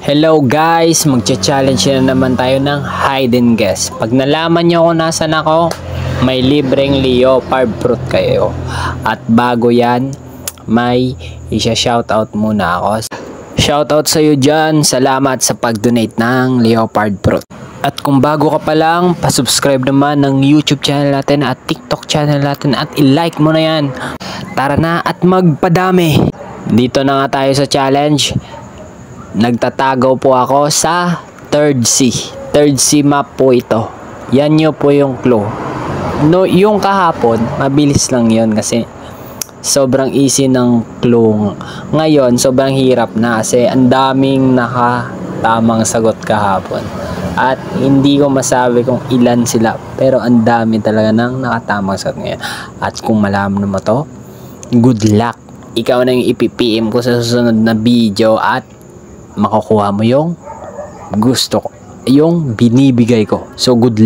Hello guys, magcha-challenge na naman tayo ng hide and guess. Pag nalaman nyo kung nasan ako, may libreng leopard fruit kayo. At bago yan, may isa-shoutout muna ako. Shoutout sa iyo dyan, salamat sa pag-donate ng leopard fruit. At kung bago ka pa lang, pasubscribe naman ng YouTube channel natin at TikTok channel natin at i-like mo na yan. Tara na at magpadami. Dito na nga tayo sa challenge. Nagtatago po ako sa third sea. Third sea map po ito. Yan nyo po yung clue. No, yung kahapon, mabilis lang yon kasi sobrang easy ng clue. Ngayon, sobrang hirap na kasi ang daming nakatamang sagot kahapon. At hindi ko masabi kung ilan sila, pero ang dami talaga ng nakatamang sagot ngayon. At kung malaman mo to, good luck. Ikaw na yung ipipm ko sa susunod na video at makukuha mo yung gusto ko, yung binibigay ko. So good luck.